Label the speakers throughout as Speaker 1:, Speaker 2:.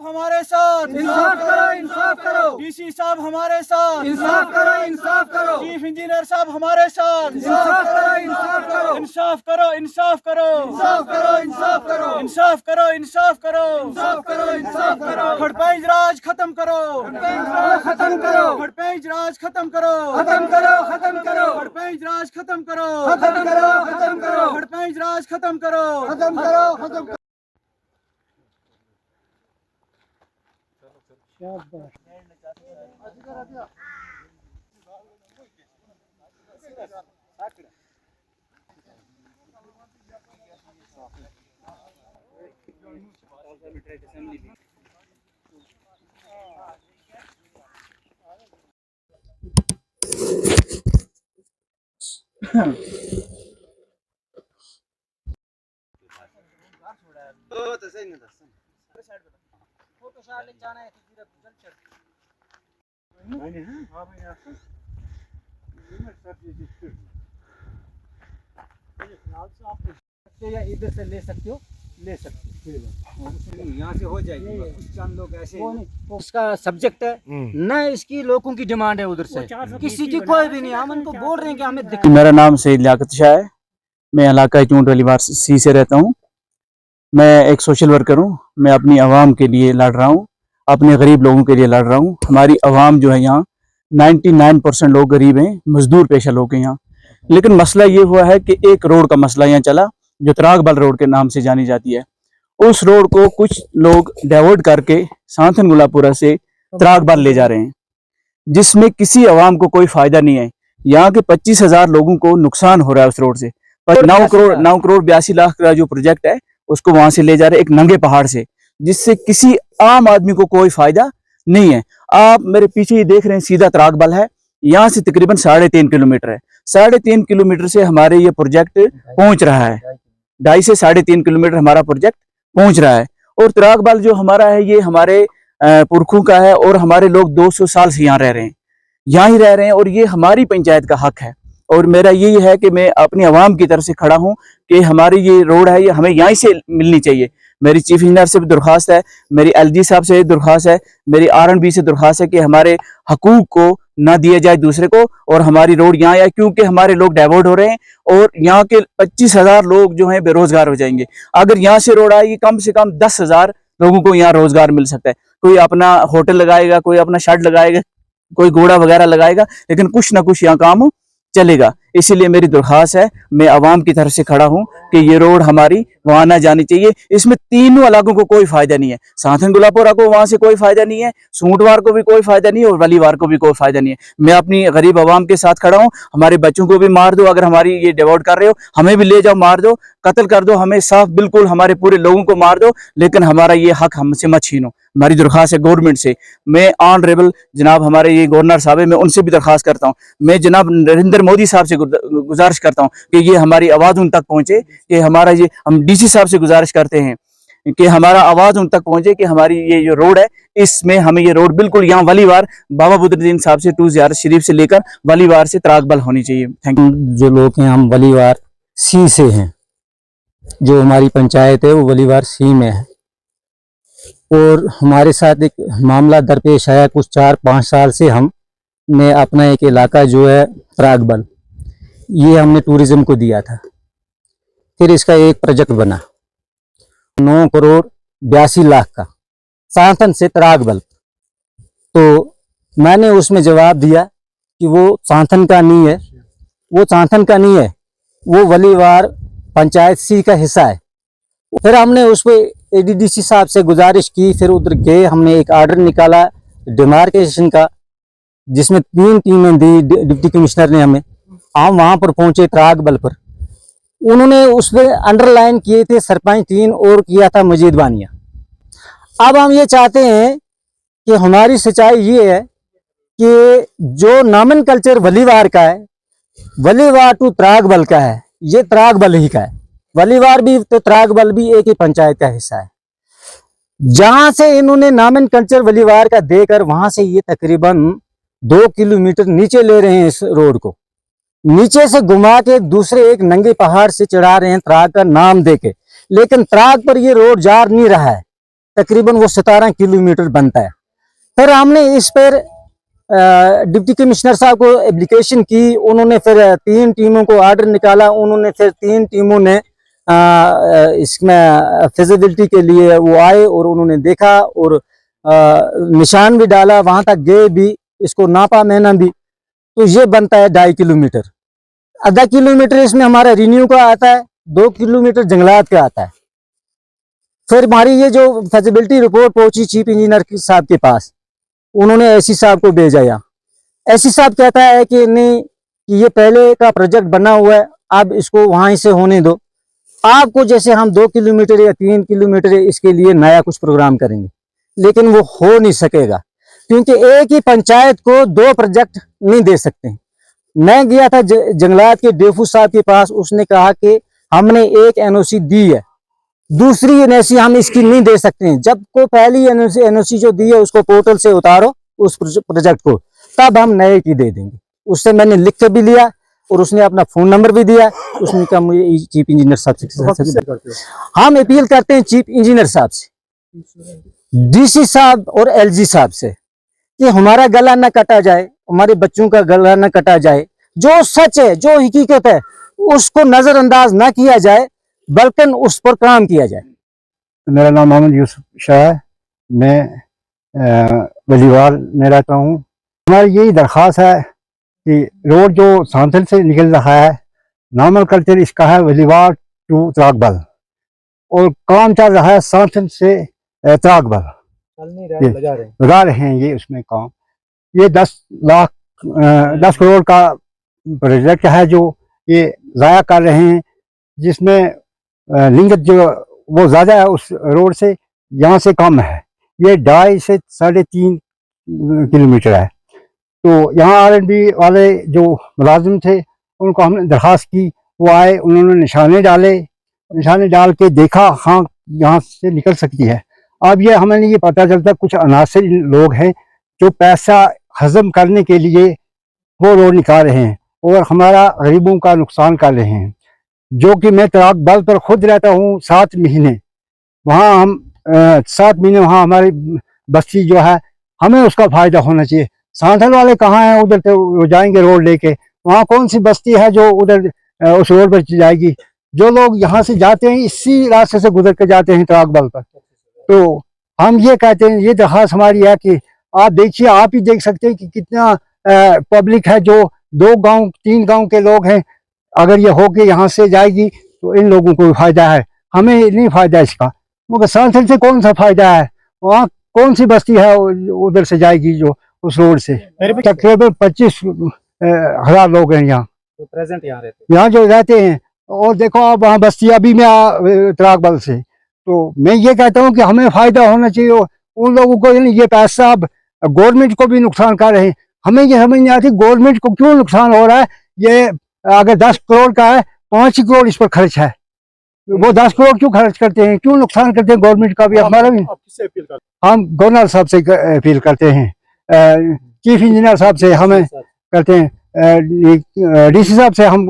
Speaker 1: हमारे साथ
Speaker 2: इंसाफ करो, इंसाफ करो।
Speaker 1: डीसी साहब हमारे साथ
Speaker 2: इंसाफ करो, इंसाफ करो।
Speaker 1: चीफ इंजीनियर साहब हमारे साथ
Speaker 2: इंसाफ करो, इंसाफ करो।
Speaker 1: इंसाफ करो, इंसाफ करो,
Speaker 2: इंसाफ करो, इंसाफ करो।
Speaker 1: इंसाफ करो, इंसाफ करो,
Speaker 2: इंसाफ करो, इंसाफ करो।
Speaker 1: खड़पेंच राज खत्म करो,
Speaker 2: खत्म करो,
Speaker 1: खड़पेंच राज खत्म करो,
Speaker 2: खत्म करो, खत्म करो,
Speaker 1: खड़पेंच राज खत्म करो,
Speaker 2: खत्म करो, खत्म करो,
Speaker 1: खड़पेंच राज खत्म करो,
Speaker 2: खत्म करो, खत्म करो।
Speaker 3: या इधर से ले सकते हो, ले सकते हो, यहाँ से हो जाएगी। कुछ चंद लोग ऐसे उसका सब्जेक्ट है न, इसकी लोगों की डिमांड है, उधर से किसी की कोई भी नहीं। हम उनको बोल रहे हैं कि हमें
Speaker 4: मेरा नाम सईद लियाकत शाह है। मैं इलाका चूंट वाली बार सी से रहता हूँ। मैं एक सोशल वर्कर हूँ। मैं अपनी आवाम के लिए लड़ रहा हूँ, अपने गरीब लोगों के लिए लड़ रहा हूँ। हमारी आवाम जो है यहाँ 99% लोग गरीब हैं, मजदूर पेशा लोग हैं यहाँ। लेकिन मसला ये हुआ है कि एक रोड का मसला यहाँ चला जो त्रागबल रोड के नाम से जानी जाती है। उस रोड को कुछ लोग डाइवर्ट करके सांथन गुलापुरा से त्रागबल ले जा रहे हैं, जिसमें किसी आवाम को कोई फायदा नहीं है। यहाँ के 25,000 लोगों को नुकसान हो रहा है उस रोड से। 9 करोड़ 82 लाख का जो प्रोजेक्ट है उसको वहां से ले जा रहे हैं, एक नंगे पहाड़ से, जिससे किसी आम आदमी को कोई फायदा नहीं है। आप मेरे पीछे ही देख रहे हैं, सीधा त्रागबल है। यहाँ से तकरीबन 3.5 किलोमीटर है। 3.5 किलोमीटर से हमारे ये प्रोजेक्ट पहुंच रहा है। 2.5 से 3.5 किलोमीटर हमारा प्रोजेक्ट पहुंच रहा है। और त्रागबल जो हमारा है ये हमारे पुरखों का है और हमारे लोग 200 साल से यहाँ रह रहे हैं, यहाँ ही रह रहे हैं, और ये हमारी पंचायत का हक है। और मेरा यही है कि मैं अपनी आवाम की तरफ से खड़ा हूँ कि हमारी ये रोड है ये हमें यहाँ से मिलनी चाहिए। मेरी चीफ इंजीनियर से भी दरख्वास्त है, मेरी एलजी साहब से दरख्वास्त है, मेरी आरएनबी से दरख्वास्त है कि हमारे हकूक को ना दिया जाए दूसरे को, और हमारी रोड यहाँ आए, क्योंकि हमारे लोग डाइवर्ट हो रहे हैं और यहाँ के 25,000 लोग जो हैं बेरोजगार हो जाएंगे। अगर यहाँ से रोड आएगी कम से कम 10,000 लोगों को यहाँ रोजगार मिल सकता है। कोई अपना होटल लगाएगा, कोई अपना शेड लगाएगा, कोई घोड़ा वगैरह लगाएगा, लेकिन कुछ ना कुछ यहाँ काम चलेगा। इसीलिए मेरी दरख्वास्त है, मैं आवाम की तरफ से खड़ा हूँ कि ये रोड हमारी वहां ना जानी चाहिए। इसमें तीनों इलाकों को कोई फायदा नहीं है। सांथन गुलापुरा को वहां से कोई फायदा नहीं है, सूंटवार को भी कोई फायदा नहीं है, और वलीवार को भी कोई फायदा नहीं है। मैं अपनी गरीब आवाम के साथ खड़ा हूँ। हमारे बच्चों को भी मार दो, अगर हमारी ये डिवोट कर रहे हो, हमें भी ले जाओ, मार दो, कत्ल कर दो, हमें साफ बिल्कुल हमारे पूरे लोगों को मार दो, लेकिन हमारा ये हक हमसे मत छीनो। हमारी दरख्वास्त है गवर्नमेंट से। मैं ऑनरेबल जनाब हमारे ये गवर्नर साहब है, मैं उनसे भी दरख्वास्त करता हूँ। मैं जनाब नरेंद्र मोदी साहब से गुजारिश करता हूँ कि ये हमारी आवाज उन तक पहुंचे, कि हमारा ये, हम डीसी साहब से गुजारिश करते हैं कि हमारा आवाज उन तक पहुंचे कि हमारी ये जो रोड है इसमें हमें ये रोड बिल्कुल यहाँ वलीवार बाबा बुद्रुद्दीन साहब से 2 ज़ियारत शरीफ से लेकर वलीवार से त्रागबल होनी चाहिए। Thank you.
Speaker 5: जो लोग हैं हम वलीवार सी से हैं, जो हमारी पंचायत है वो वलीवार सी में है, और हमारे साथ एक मामला दरपेश आया कुछ 4-5 साल से। हमने अपना एक इलाका जो है त्रागबल, ये हमने टूरिज्म को दिया था। फिर इसका एक प्रोजेक्ट बना 9 करोड़ 82 लाख का, सांथन से त्रागबल। तो मैंने उसमें जवाब दिया कि वो सांथन का नहीं है, वो सांथन का नहीं है, वो वलीवार पंचायत सी का हिस्सा है। फिर हमने उस पर एडीडीसी साहब से गुजारिश की, फिर उधर गए, हमने एक आर्डर निकाला डिमार्केशन का, जिसमें 3 टीमें दी डिप्टी कमिश्नर ने हमें। हम वहां पर पहुंचे त्रागबल पर, उन्होंने उस पर अंडरलाइन किए थे सरपंच 3 और किया था मजीद बानिया। अब हम ये चाहते हैं कि हमारी सच्चाई ये है कि जो नामन कल्चर वलीवार का है, वलीवार टू त्रागबल का है, ये त्रागबल ही का है। वलीवार भी तो त्रागबल भी एक ही पंचायत का हिस्सा है। जहां से इन्होंने नामन कल्चर वलीवार का देकर वहां से ये तकरीबन 2 किलोमीटर नीचे ले रहे हैं इस रोड को। नीचे से घुमा के दूसरे एक नंगे पहाड़ से चढ़ा रहे हैं त्राग का नाम देके, लेकिन त्राग पर ये रोड जा नहीं रहा है। तकरीबन वो 17 किलोमीटर बनता है। फिर हमने इस पर डिप्टी कमिश्नर साहब को एप्लीकेशन की, उन्होंने फिर 3 टीमों को ऑर्डर निकाला। उन्होंने फिर 3 टीमों ने इसमें फिजिबिलिटी के लिए वो आए और उन्होंने देखा और निशान भी डाला, वहां तक गए भी, इसको नापा मैंने भी। तो ये बनता है 2.5 किलोमीटर। आधा किलोमीटर इसमें हमारा रिन्यू का आता है, 2 किलोमीटर जंगलात का आता है। फिर हमारी ये जो फिजिबिलिटी रिपोर्ट पहुंची चीफ इंजीनियर साहब के पास, उन्होंने एसी साहब को भेजा। यहाँ एसी साहब कहता है कि नहीं, कि ये पहले का प्रोजेक्ट बना हुआ है, अब इसको वहां से होने दो। आपको जैसे हम 2 किलोमीटर या 3 किलोमीटर इसके लिए नया कुछ प्रोग्राम करेंगे, लेकिन वो हो नहीं सकेगा, क्योंकि एक ही पंचायत को 2 प्रोजेक्ट नहीं दे सकते। मैं गया था जंगलात के डेफू साहब के पास, उसने कहा कि हमने एक एनओसी दी है, दूसरी एनओसी हम इसकी नहीं दे सकते हैं। जब को पहली एनओसी जो दी है उसको पोर्टल से उतारो उस प्रोजेक्ट को, तब हम नए की दे देंगे। उससे मैंने लिख के भी लिया और उसने अपना फोन नंबर भी दिया। उसने कहा मुझे चीफ इंजीनियर साहब से हम अपील करते हैं चीफ इंजीनियर साहब से, डीसी साहब और एलजी साहब से, कि हमारा गला न कटा जाए, हमारे बच्चों का गला न कटा जाए। जो सच है, जो हकीकत है, उसको नजरअंदाज ना किया जाए, बल्कि उस पर काम किया जाए।
Speaker 2: मेरा नाम मोहम्मद यूसुफ शाह है, मैं वलीवाल में रहता हूँ। हमारी यही दरख्वास्त है कि रोड जो सांथल से निकल रहा है, नॉर्मल कल्चर इसका है वलीवाल टू त्रागबल, और काम चल रहा है सांथल से त्रागबल, लगा रहे हैं ये उसमें काम। ये 10 करोड़ का प्रोजेक्ट है जो ये ज़ाया कर रहे हैं, जिसमें लिंगत जो वो ज़्यादा है उस रोड से, यहाँ से कम है। ये 2.5 से 3.5 किलोमीटर है। तो यहाँ R&B वाले जो मुलाजिम थे उनको हमने दरख्वास्त की, वो आए, उन्होंने निशाने डाले, निशाने डाल के देखा हाँ यहाँ से निकल सकती है। अब ये हमें ये पता चलता कुछ अनासिर लोग हैं जो पैसा हजम करने के लिए वो रोड निकाल रहे हैं और हमारा गरीबों का नुकसान कर रहे हैं। जो कि मैं त्रागबल पर खुद रहता हूँ 7 महीने, वहाँ हम 7 महीने वहाँ हमारी बस्ती जो है, हमें उसका फायदा होना चाहिए। सांथल वाले कहाँ हैं? उधर से वो जाएंगे रोड लेके, वहाँ कौन सी बस्ती है जो उधर उस रोड पर जाएगी? जो लोग यहाँ से जाते हैं इसी रास्ते से गुजर के जाते हैं त्रागबल पर। तो हम ये कहते हैं, ये दरख्वास्त हमारी है कि आप देखिए, आप ही देख सकते हैं कि कितना पब्लिक है, जो 2 गांव 3 गांव के लोग हैं। अगर ये होके यहाँ से जाएगी तो इन लोगों को फायदा है, हमें नहीं फायदा इसका। मगर सांथल से कौन सा फायदा है? वहाँ कौन सी बस्ती है उधर से जाएगी जो उस रोड से? तकरीबन 25,000 लोग हैं यहाँ
Speaker 3: प्रेजेंट यहाँ
Speaker 2: यहाँ जो रहते हैं। और देखो आप वहाँ बस्ती अभी में त्रागबल से। तो मैं ये कहता हूँ कि हमें फायदा होना चाहिए उन लोगों को। ये पैसा अब गवर्नमेंट को भी नुकसान कर रहे हैं। हमें ये समझ नहीं आती गवर्नमेंट को क्यों नुकसान हो रहा है। ये अगर 10 करोड़ का है, 5 करोड़ इस पर खर्च है, वो 10 करोड़ क्यों खर्च करते हैं, क्यों नुकसान करते हैं गवर्नमेंट का भी, हमारा भी। हम गवर्नर साहब से अपील करते हैं, चीफ इंजीनियर साहब से हमें करते हैं, डीसी साहब से हम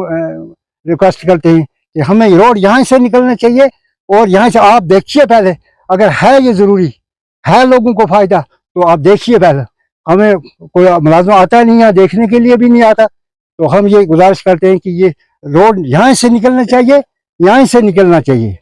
Speaker 2: रिक्वेस्ट करते हैं कि हमें रोड यहाँ से निकलना चाहिए। और यहाँ से आप देखिए पहले, अगर है ये ज़रूरी है लोगों को फ़ायदा, तो आप देखिए पहले। हमें कोई मुलाज़िम आता नहीं है, देखने के लिए भी नहीं आता। तो हम ये गुजारिश करते हैं कि ये रोड यहाँ से निकलना चाहिए, यहाँ से निकलना चाहिए।